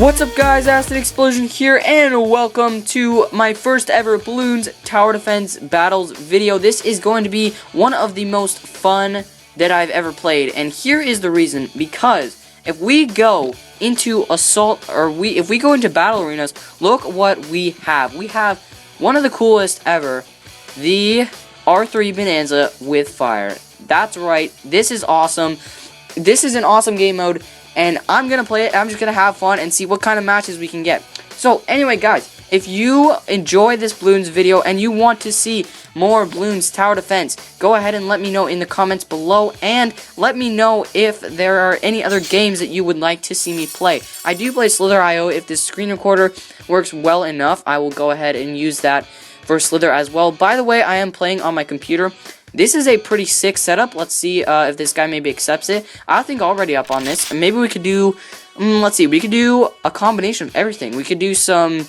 What's up guys, Acid Explosion here, and welcome to my first ever Bloons Tower Defense Battles video. This is going to be one of the most fun that I've ever played, and here is the reason. Because if we go into if we go into battle arenas, look what we have. We have one of the coolest ever, the R3 Bonanza with fire. That's right, this is awesome. This is an awesome game mode, and I'm gonna play it. I'm just gonna have fun and see what kind of matches we can get. So anyway guys, if you enjoy this Bloons video and you want to see more Bloons Tower Defense, go ahead and let me know in the comments below, and let me know if there are any other games that you would like to see me play. I do play Slither.io. If this screen recorder works well enough, I will go ahead and use that for Slither as well. By the way, I am playing on my computer. This is a pretty sick setup. Let's see if this guy maybe accepts it. I think already up on this. Maybe we could do, let's see, we could do a combination of everything. We could do some,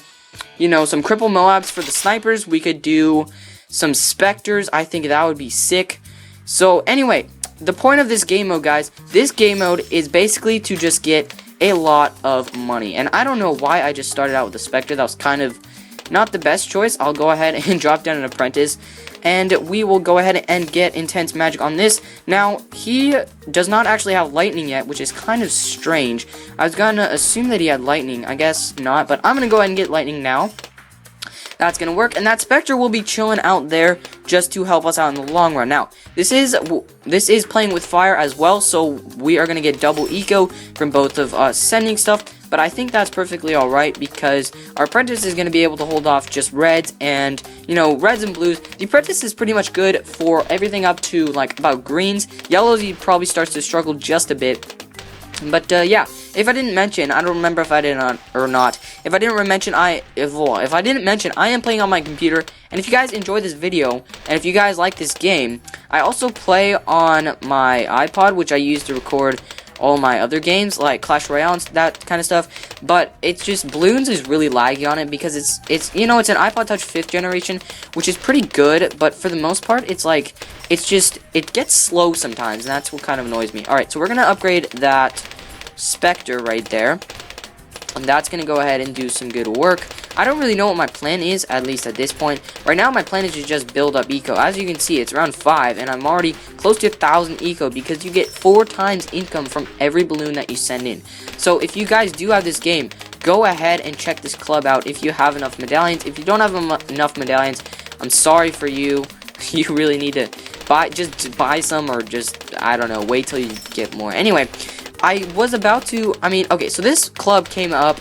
some cripple Moabs for the snipers. We could do some Spectres. I think that would be sick. So anyway, the point of this game mode, guys, this game mode is basically to just get a lot of money. And I don't know why I just started out with the Spectre. That was kind of not the best choice. I'll go ahead and drop down an apprentice, and we will go ahead and get intense magic on this. Now, he does not actually have lightning yet, which is kind of strange. I was gonna assume that he had lightning. I guess not, but I'm gonna go ahead and get lightning now. That's gonna work, and that Spectre will be chilling out there just to help us out in the long run. Now, this is playing with fire as well, so we are gonna get double eco from both of us sending stuff. But I think that's perfectly alright, because our apprentice is going to be able to hold off just reds and, reds and blues. The apprentice is pretty much good for everything up to, like, about greens. Yellows, he probably starts to struggle just a bit. But, yeah, if I didn't mention, I don't remember if I did or not. If I didn't mention, I am playing on my computer. And if you guys enjoy this video, and if you guys like this game, I also play on my iPod, which I use to record all my other games like Clash Royale and that kind of stuff. But it's just Bloons is really laggy on it, because it's an iPod Touch 5th generation, which is pretty good, but for the most part it gets slow sometimes, and that's what kind of annoys me. Alright, so we're gonna upgrade that Spectre right there, and that's gonna go ahead and do some good work. I don't really know what my plan is, at least at this point. Right now, my plan is to just build up eco. As you can see, it's around 5, and I'm already close to 1,000 eco, because you get 4 times income from every balloon that you send in. So if you guys do have this game, go ahead and check this club out if you have enough medallions. If you don't have enough medallions, I'm sorry for you. You really need to buy some, or just, I don't know, wait till you get more. Anyway, okay, so this club came up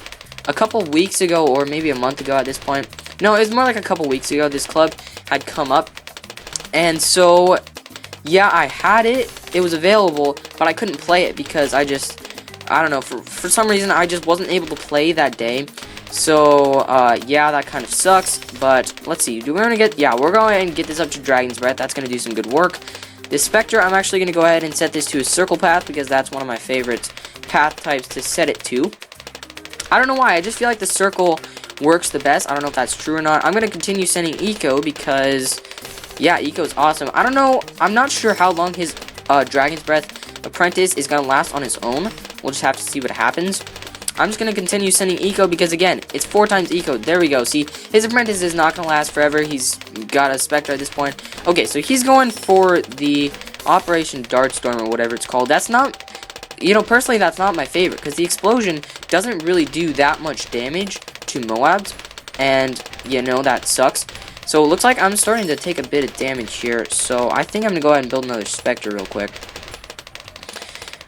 a couple weeks ago, or maybe a month ago at this point. No, it was more like a couple weeks ago. This club had come up, and so yeah, I had it. It was available, but I couldn't play it because I don't know, for some reason I just wasn't able to play that day. So yeah, that kind of sucks. But let's see, we're going to get this up to Dragon's Breath. That's going to do some good work. This Spectre, I'm actually going to go ahead and set this to a circle path, because that's one of my favorite path types to set it to. I don't know why, I just feel like the circle works the best. I don't know if that's true or not. I'm going to continue sending eco, because, yeah, eco is awesome. I don't know, I'm not sure how long his Dragon's Breath apprentice is going to last on his own. We'll just have to see what happens. I'm just going to continue sending eco, because, again, it's 4 times eco. There we go. See, his apprentice is not going to last forever. He's got a Spectre at this point. Okay, so he's going for the Operation Dartstorm, or whatever it's called. That's not, personally, that's not my favorite, because the explosion doesn't really do that much damage to Moabs, and, that sucks. So it looks like I'm starting to take a bit of damage here, so I think I'm going to go ahead and build another Spectre real quick.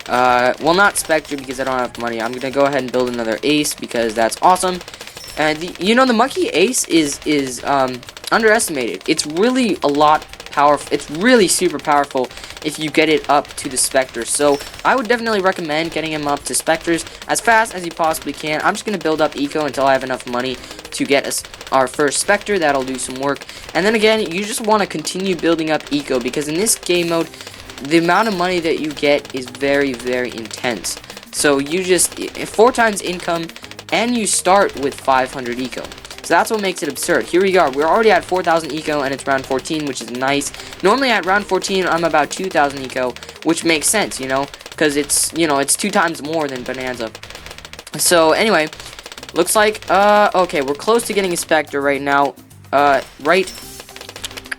Well, not Spectre, because I don't have money. I'm going to go ahead and build another Ace, because that's awesome. And, the Monkey Ace is underestimated. It's really a lot powerful. It's really super powerful if you get it up to the Spectre. So I would definitely recommend getting him up to Spectres as fast as you possibly can. I'm just going to build up eco until I have enough money to get us our first Spectre. That'll do some work. And then again, you just want to continue building up eco, because in this game mode, the amount of money that you get is very, very intense. So you just, 4 times income, and you start with 500 eco. So that's what makes it absurd. Here we are. We're already at 4,000 eco, and it's round 14, which is nice. Normally at round 14, I'm about 2,000 eco, which makes sense, because it's, it's 2 times more than Bonanza. So anyway, Looks like, okay, we're close to getting a Spectre right now. Right.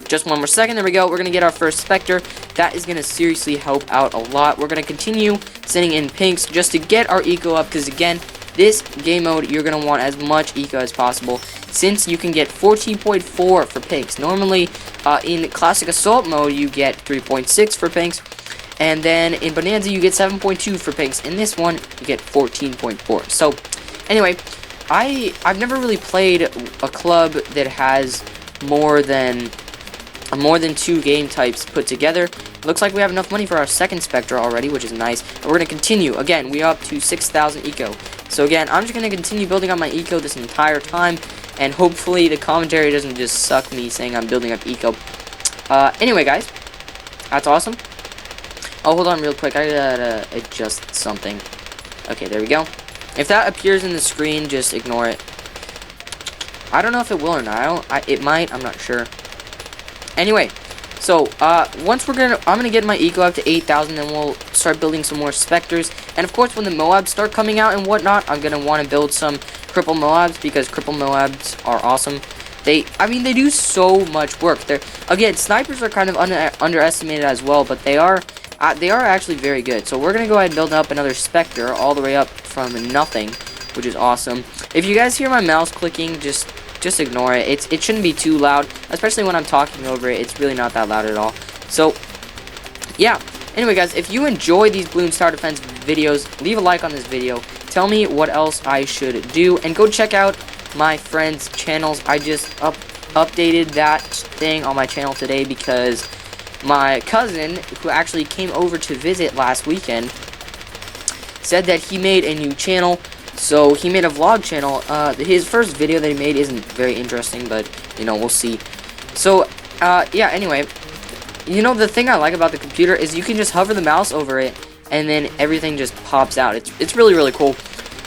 Just one more second. There we go. We're going to get our first Spectre. That is going to seriously help out a lot. We're going to continue sending in pinks just to get our eco up. Because, again, this game mode, you're going to want as much eco as possible. Since you can get 14.4 for pinks. Normally, in Classic Assault mode, you get 3.6 for pinks. And then in Bonanza, you get 7.2 for pinks. In this one, you get 14.4. So, anyway, I've never really played a club that has more than 2 game types put together. Looks like we have enough money for our second Spectre already, which is nice. And we're going to continue. Again, we are up to 6,000 eco. So again, I'm just going to continue building up my eco this entire time. And hopefully the commentary doesn't just suck me saying I'm building up eco. Anyway, guys. That's awesome. Oh, hold on real quick. I gotta adjust something. Okay, there we go. If that appears in the screen, just ignore it. I don't know if it will or not. It might. I'm not sure. Anyway, so once I'm gonna get my eco up to 8,000, then we'll start building some more Spectres. And of course, when the Moabs start coming out and whatnot, I'm gonna want to build some Cripple Moabs because Cripple Moabs are awesome. I mean, they do so much work. Again, snipers are kind of underestimated as well, but they are actually very good. So we're gonna go ahead and build up another Spectre all the way up from nothing, which is awesome. If you guys hear my mouse clicking, just ignore it. It shouldn't be too loud, especially when I'm talking over it. It's really not that loud at all. So, yeah. Anyway, guys, if you enjoy these Bloons Tower Defense videos, leave a like on this video. Tell me what else I should do, and go check out my friends' channels. I just updated that thing on my channel today because my cousin, who actually came over to visit last weekend, said that he made a new channel. So he made a vlog channel. His first video that he made isn't very interesting, but you know, we'll see. So yeah, anyway, you know, the thing I like about the computer is you can just hover the mouse over it and then everything just pops out. It's really, really cool.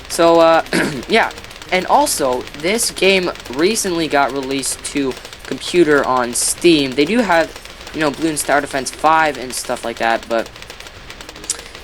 So yeah, and also this game recently got released to computer on Steam. They do have, you know, Bloons Tower Defense 5 and stuff like that, but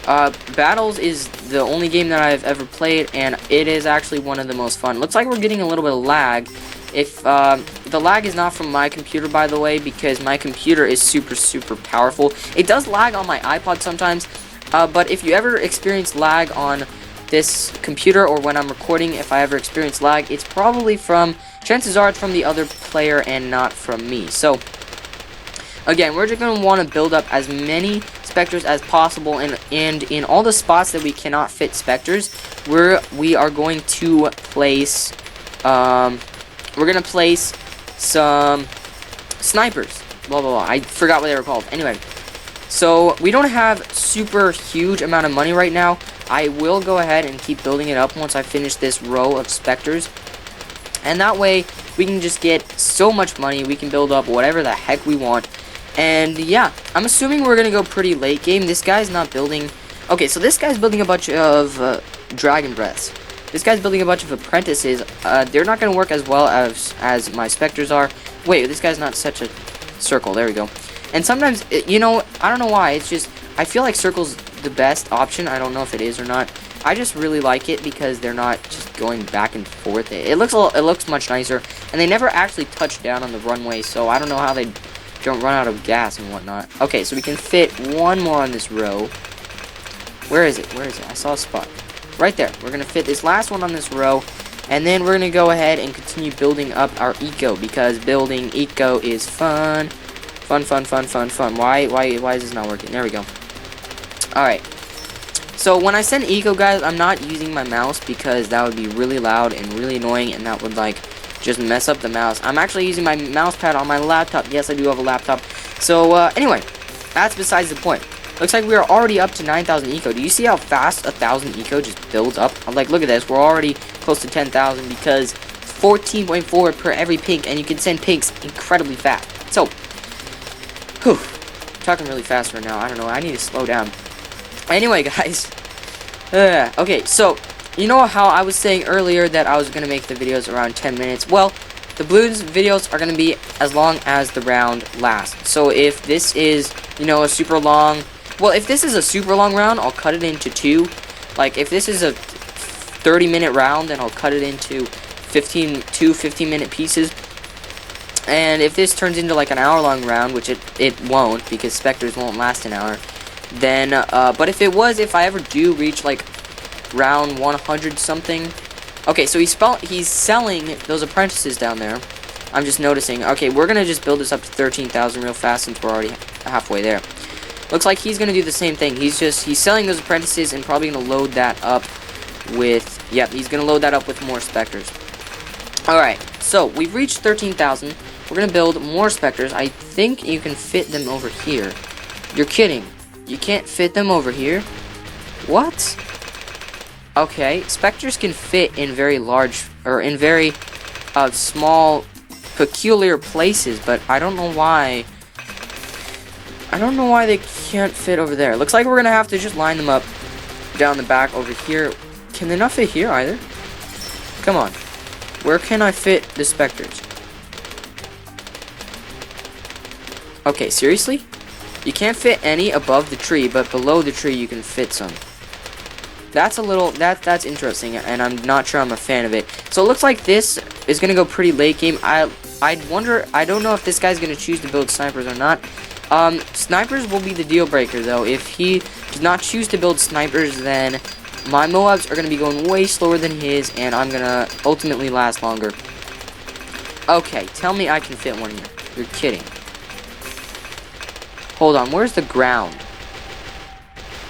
Battles is the only game that I've ever played, and it is actually one of the most fun. Looks like we're getting a little bit of lag. If the lag is not from my computer, by the way, because my computer is super, super powerful. It does lag on my iPod sometimes, but if you ever experience lag on this computer or when I'm recording, if I ever experience lag, it's probably chances are it's from the other player and not from me. So, again, we're just going to want to build up as many Spectres as possible, and in all the spots that we cannot fit Spectres, we are going to place some snipers. Blah blah blah. I forgot what they were called. Anyway, so we don't have super huge amount of money right now. I will go ahead and keep building it up once I finish this row of Spectres, and that way we can just get so much money. We can build up whatever the heck we want. And yeah, I'm assuming we're gonna go pretty late game. This guy's not building. Okay, so this guy's building a bunch of dragon breaths. This guy's building a bunch of apprentices. They're not gonna work as well as my Spectres are. Wait, this guy's not such a circle. There we go. And sometimes, you know, I don't know why. It's just I feel like circle's the best option. I don't know if it is or not. I just really like it because they're not just going back and forth. It looks much nicer, and they never actually touch down on the runway. So I don't know how they don't run out of gas and whatnot. Okay, so we can fit one more on this row. Where is it? Where is it? I saw a spot. Right there. We're going to fit this last one on this row. And then we're going to go ahead and continue building up our eco. Because building eco is fun. Fun, fun, fun, fun, fun. Why is this not working? There we go. Alright. So when I send eco, guys, I'm not using my mouse because that would be really loud and really annoying. And that would, like, just mess up the mouse. I'm actually using my mouse pad on my laptop. Yes, I do have a laptop. So, anyway, that's besides the point. Looks like we are already up to 9,000 eco. Do you see how fast 1,000 eco just builds up? I'm like, look at this. We're already close to 10,000 because 14.4 per every pink, and you can send pinks incredibly fast. So, whew, I'm talking really fast right now. I don't know. I need to slow down. Anyway, guys. Okay, so you know how I was saying earlier that I was going to make the videos around 10 minutes? Well, the Bloons videos are going to be as long as the round lasts. So if this is, you know, a super long... Well, if this is a super long round, I'll cut it into 2. Like, if this is a 30-minute round, then I'll cut it into 15-minute pieces. And if this turns into like an hour-long round, which it won't, because Spectres won't last an hour, then, but if I ever do reach like round 100 something, okay, so he's selling those apprentices down there. I'm just noticing. Okay, we're gonna just build this up to 13,000 real fast since we're already halfway there. Looks like he's gonna do the same thing. He's selling those apprentices and probably gonna load that up with, yep, he's gonna load that up with more Spectres. Alright, so we've reached 13,000. We're gonna build more Spectres. I think you can fit them over here. You're kidding. You can't fit them over here? What? Okay, Spectres can fit in very large, or in very small, peculiar places, but I don't know why. I don't know why they can't fit over there. Looks like we're gonna have to just line them up down the back over here. Can they not fit here either? Come on. Where can I fit the Spectres? Okay, seriously? You can't fit any above the tree, but below the tree you can fit some. That's a little, that's interesting, and I'm not sure I'm a fan of it. So it looks like this is gonna go pretty late game. I'd wonder, I don't know if this guy's gonna choose to build snipers or not. Snipers will be the deal breaker though. If he does not choose to build snipers, then my Moabs are gonna be going way slower than his, and I'm gonna ultimately last longer. Okay, tell me I can fit one here. You're kidding. Hold on, where's the ground?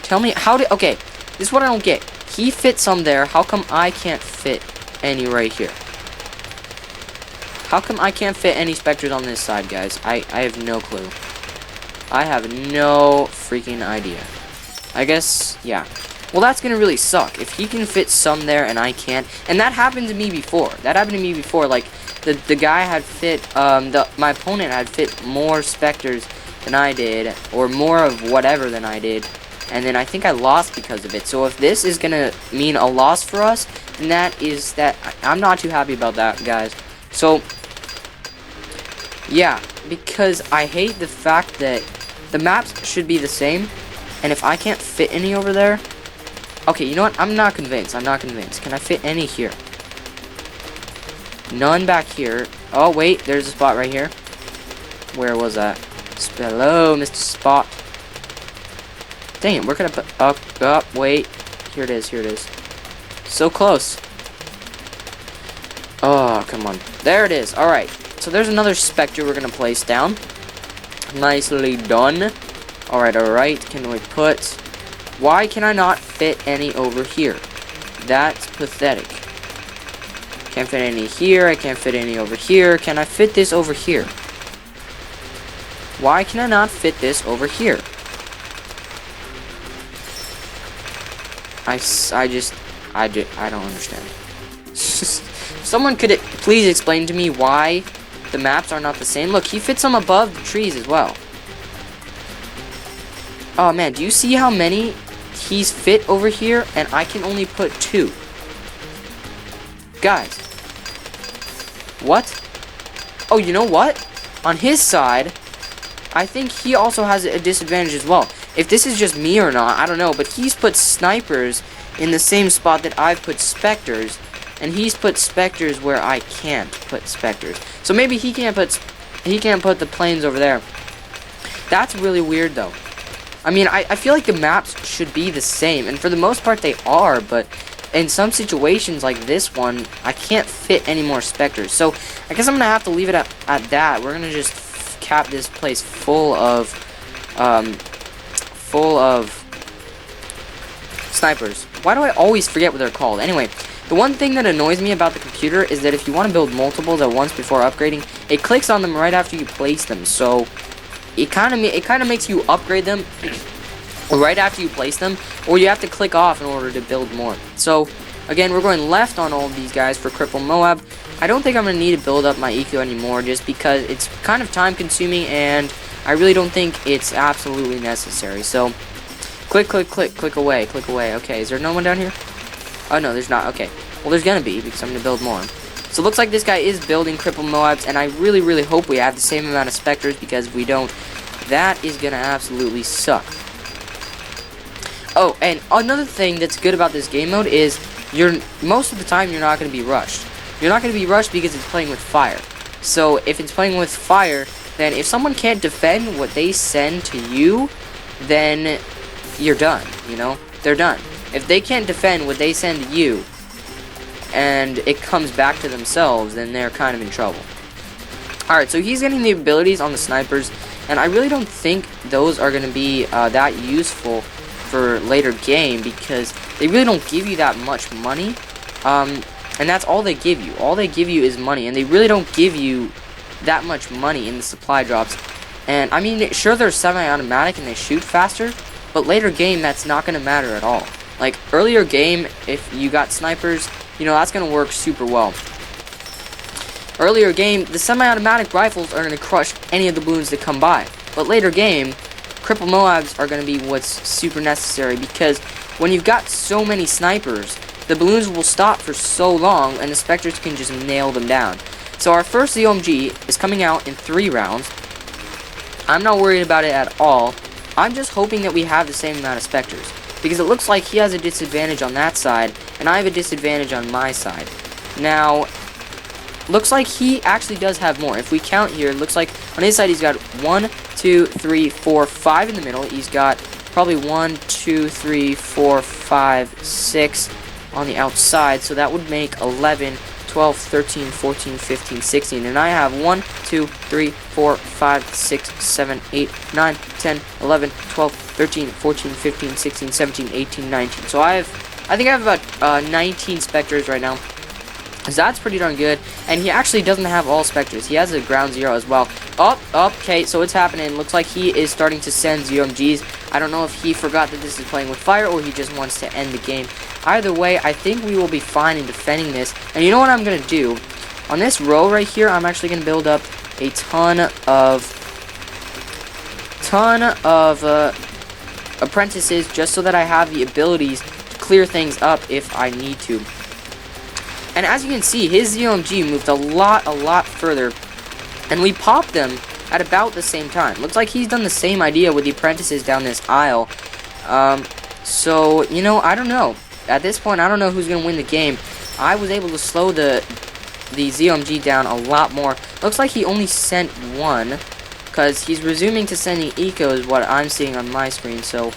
Tell me how did, okay. This is what I don't get. He fits some there. How come I can't fit any right here? How come I can't fit any Spectres on this side, guys? I have no clue. I have no freaking idea. I guess, yeah. Well, that's gonna really suck. If he can fit some there and I can't. And that happened to me before. Like, the guy had fit, my opponent had fit more Spectres than I did. Or more of whatever than I did. And then I think I lost because of it. So if this is gonna mean a loss for us, then I'm not too happy about that, guys. So yeah, because I hate the fact that the maps should be the same, and if I can't fit any over there, okay, you know what? I'm not convinced. Can I fit any here? None back here. Oh wait, there's a spot right here. Where was that? Hello, Mr. Spot. Dang it, where can I put up, wait. Here it is. So close. Oh, come on. There it is. Alright. So there's another Spectre we're gonna place down. Nicely done. Alright. Can we put, why can I not fit any over here? That's pathetic. Can't fit any here, I can't fit any over here. Can I fit this over here? Why can I not fit this over here? I don't understand. Someone could please explain to me why the maps are not the same. Look, he fits them above the trees as well. Oh man, do you see how many he's fit over here? And I can only put 2. Guys. What? Oh, you know what? On his side, I think he also has a disadvantage as well. If this is just me or not, I don't know, but he's put snipers in the same spot that I've put Spectres, and he's put Spectres where I can't put Spectres. So maybe he can't put the planes over there. That's really weird though. I mean, I feel like the maps should be the same, and for the most part they are, but in some situations like this one, I can't fit any more Spectres. So I guess I'm gonna have to leave it at that. We're gonna just cap this place full of snipers. Why do I always forget what they're called? Anyway, the one thing that annoys me about the computer is that if you want to build multiples at once before upgrading, it clicks on them right after you place them. So it kind of makes you upgrade them right after you place them, or you have to click off in order to build more. So again, we're going left on all of these guys for Cripple Moab. I don't think I'm going to need to build up my EQ anymore, just because it's kind of time consuming and I really don't think it's absolutely necessary. So click away. Okay, is there no one down here? Oh no, there's not. Okay, well there's gonna be, because I'm gonna build more. So it looks like this guy is building Cripple Moabs, and I really hope we have the same amount of Spectres, because if we don't, that is gonna absolutely suck. Oh, and another thing that's good about this game mode is most of the time you're not going to be rushed. You're not going to be rushed because it's playing with fire. So if it's playing with fire, then if someone can't defend what they send to you, then you're done, you know? They're done. If they can't defend what they send to you, and it comes back to themselves, then they're kind of in trouble. Alright, so he's getting the abilities on the snipers, and I really don't think those are going to be that useful for later game, because they really don't give you that much money, and that's all they give you. All they give you is money, and they really don't give you that much money in the supply drops. And I mean, sure, they're semi-automatic and they shoot faster, but later game, that's not going to matter at all. Like, earlier game, if you got snipers, you know, that's going to work super well. Earlier game, the semi-automatic rifles are going to crush any of the balloons that come by. But later game, cripple Moabs are going to be what's super necessary, because when you've got so many snipers, the balloons will stop for so long, and the Spectres can just nail them down. So our first ZOMG is coming out in 3 rounds. I'm not worried about it at all. I'm just hoping that we have the same amount of Spectres, because it looks like he has a disadvantage on that side, and I have a disadvantage on my side. Now, looks like he actually does have more. If we count here, it looks like on his side he's got 1, 2, 3, 4, 5 in the middle. He's got probably 1, 2, 3, 4, 5, 6 on the outside, so that would make 11, 12, 13, 14, 15, 16, and I have 1, 2, 3, 4, 5, 6, 7, 8, 9, 10, 11, 12, 13, 14, 15, 16, 17, 18, 19. So I think I have about 19 Spectres right now. So that's pretty darn good, and he actually doesn't have all Spectres. He has a ground 0 as well. Okay, so it's happening. Looks like he is starting to send ZOMGs. I don't know if he forgot that this is playing with fire, or he just wants to end the game. Either way, I think we will be fine in defending this. And you know what I'm going to do? On this row right here, I'm actually going to build up a ton of apprentices, just so that I have the abilities to clear things up if I need to. And as you can see, his ZOMG moved a lot further, and we popped them at about the same time. Looks like he's done the same idea with the apprentices down this aisle. So, you know, I don't know. At this point, I don't know who's going to win the game. I was able to slow the ZOMG down a lot more. Looks like he only sent 1, because he's resuming to sending eco is what I'm seeing on my screen. So,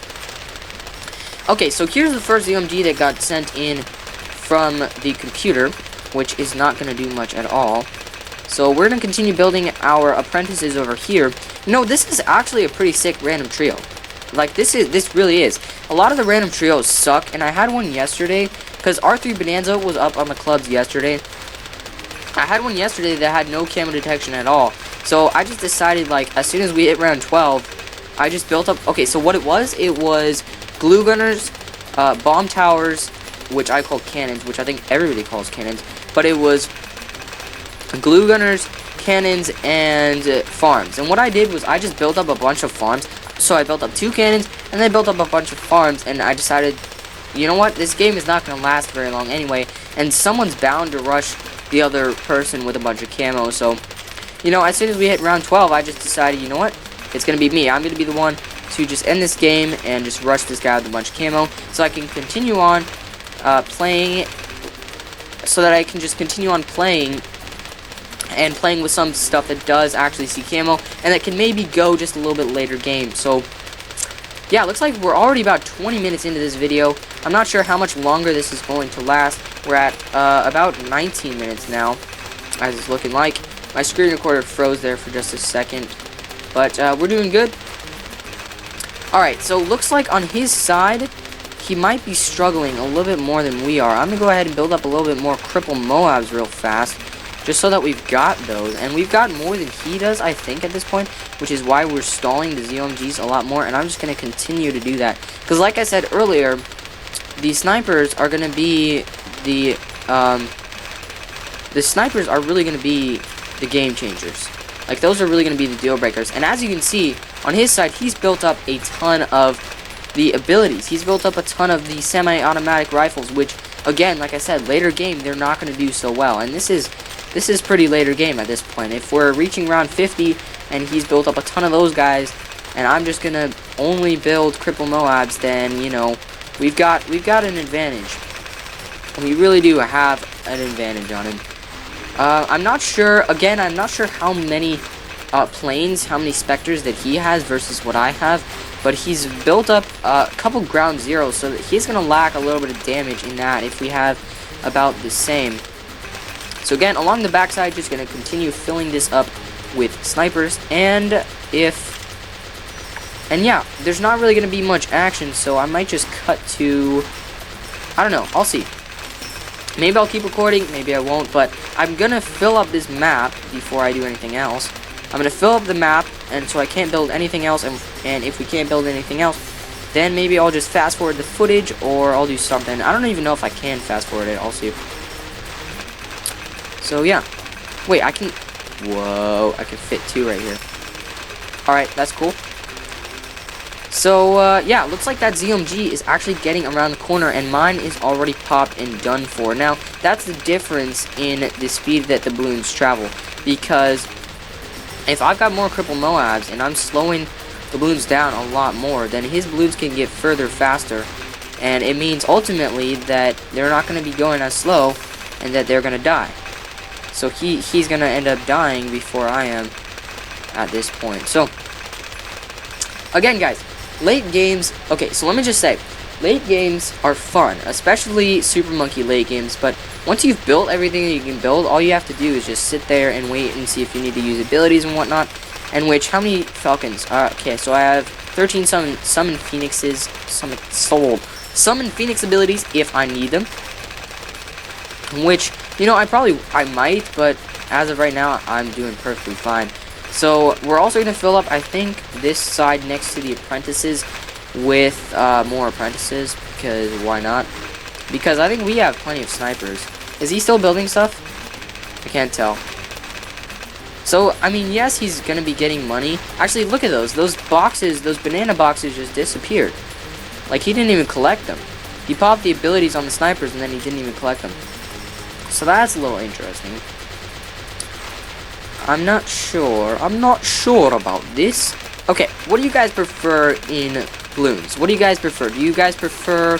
okay, so here's the first ZOMG that got sent in from the computer, which is not going to do much at all. So we're going to continue building our apprentices over here. No, this is actually a pretty sick random trio. Like, this really is. A lot of the random trios suck, and I had one yesterday, because R3 Bonanza was up on the clubs yesterday. I had one yesterday that had no camo detection at all. So I just decided, like, as soon as we hit round 12, I just built up. Okay, so what it was glue gunners, bomb towers, which I call cannons, which I think everybody calls cannons, but it was glue gunners, cannons, and farms. And what I did was I just built up a bunch of farms. So I built up 2 cannons, and then built up a bunch of farms, and I decided, you know what, this game is not going to last very long anyway, and someone's bound to rush the other person with a bunch of camo. So, you know, as soon as we hit round 12, I just decided, you know what, it's going to be me. I'm going to be the one to just end this game and just rush this guy with a bunch of camo, so I can continue on playing, so that I can just continue on playing and playing with some stuff that does actually see camo, and that can maybe go just a little bit later game. So, yeah, looks like we're already about 20 minutes into this video. I'm not sure how much longer this is going to last. We're at about 19 minutes now, as it's looking like. My screen recorder froze there for just a second, but we're doing good. Alright, so looks like on his side, he might be struggling a little bit more than we are. I'm going to go ahead and build up a little bit more cripple Moabs real fast, just so that we've got those. And we've got more than he does, I think, at this point, which is why we're stalling the ZOMGs a lot more, and I'm just going to continue to do that. Because like I said earlier, the snipers are going to be the snipers are really going to be the game changers. Like, those are really going to be the deal breakers. And as you can see, on his side, he's built up a ton of the abilities. He's built up a ton of the semi-automatic rifles, which, again, like I said, later game, they're not going to do so well. And this is pretty later game at this point. If we're reaching round 50 and he's built up a ton of those guys, and I'm just gonna only build cripple Moabs, then, you know, we've got an advantage. we really do have an advantage on him. I'm not sure, again, I'm not sure how many planes, how many Spectres that he has versus what I have, but he's built up a couple ground zeros, so that he's going to lack a little bit of damage in that if we have about the same. So again, along the backside, just going to continue filling this up with snipers, and yeah, there's not really going to be much action, so I might just cut to, I don't know, I'll see. Maybe I'll keep recording, maybe I won't, but I'm going to fill up this map before I do anything else. I'm going to fill up the map, and so I can't build anything else, and if we can't build anything else, then maybe I'll just fast forward the footage, or I'll do something. I don't even know if I can fast forward it, I'll see. So yeah, wait, I can, whoa, I can fit 2 right here. Alright, that's cool. So, yeah, looks like that ZMG is actually getting around the corner, and mine is already popped and done for. Now, that's the difference in the speed that the balloons travel, because if I've got more cripple Moabs, and I'm slowing the balloons down a lot more, then his balloons can get further faster, and it means ultimately that they're not going to be going as slow, and that they're going to die. So he's going to end up dying before I am at this point. So, again, guys, late games, okay, so let me just say, late games are fun, especially Super Monkey late games, but once you've built everything that you can build, all you have to do is just sit there and wait and see if you need to use abilities and whatnot. And which, how many Falcons? Okay, so I have 13 summon Phoenixes, summon Phoenix abilities if I need them. Which, you know, I might, but as of right now, I'm doing perfectly fine. So, we're also going to fill up, I think, this side next to the apprentices with more apprentices, because why not? Because I think we have plenty of snipers. Is he still building stuff? I can't tell. So, I mean, yes, he's going to be getting money. Actually, look at those. Those boxes, those banana boxes just disappeared. Like, he didn't even collect them. He popped the abilities on the snipers, and then he didn't even collect them. So that's a little interesting. I'm not sure about this. Okay, what do you guys prefer in Bloons? What do you guys prefer? Do you guys prefer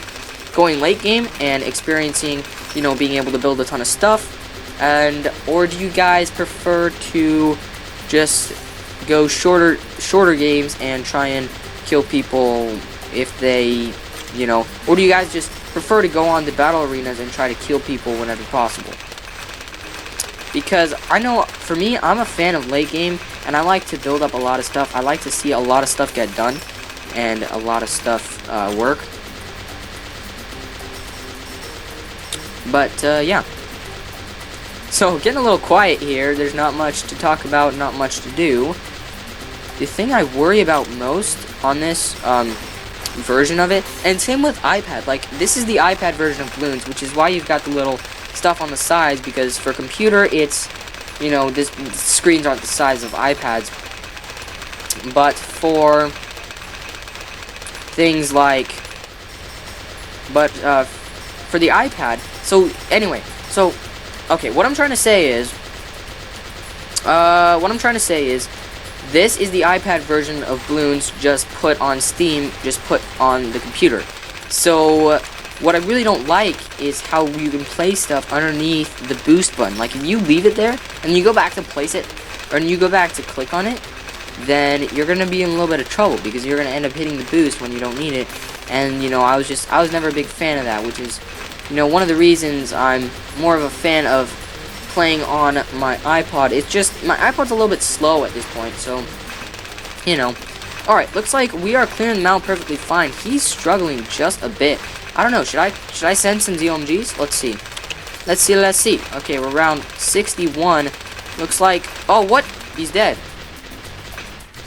going late game and experiencing, you know, being able to build a ton of stuff? Or do you guys prefer to just go shorter games and try and kill people if they, you know, or do you guys just prefer to go on the battle arenas and try to kill people whenever possible? Because I know, for me, I'm a fan of late game, and I like to build up a lot of stuff. I like to see a lot of stuff get done, and a lot of stuff work. But, yeah. So, getting a little quiet here. There's not much to talk about, not much to do. The thing I worry about most on this version of it, and same with iPad, like, this is the iPad version of Bloons, which is why you've got the little stuff on the sides, because for computer, it's, you know, the screens aren't the size of iPads. But for things like, for the iPad, so, anyway, so, okay, what I'm trying to say is, this is the iPad version of Bloons just put on Steam, just put on the computer. So, what I really don't like is how you can place stuff underneath the boost button. Like, if you leave it there, and you go back to place it, or you go back to click on it, then you're going to be in a little bit of trouble, because you're going to end up hitting the boost when you don't need it. And, you know, I was never a big fan of that, which is, you know, one of the reasons I'm more of a fan of playing on my iPod. It's just, my iPod's a little bit slow at this point, so, you know. Alright, looks like we are clearing them out perfectly fine. He's struggling just a bit. I don't know, should I send some ZOMGs? Let's see. Let's see. Okay, we're around 61. Looks like, oh, what? He's dead.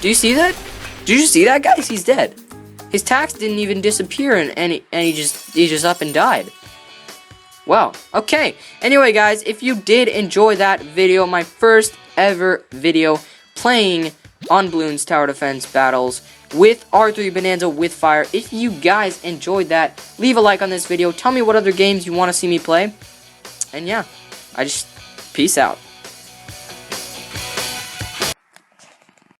Do you see that? Did you see that, guys? He's dead. His tax didn't even disappear, and he just up and died. Wow. Okay. Anyway, guys, if you did enjoy that video, my first ever video playing on Bloons Tower Defense Battles with R3 Bonanza with fire, if you guys enjoyed that, leave a like on this video. Tell me what other games you want to see me play. And yeah, peace out.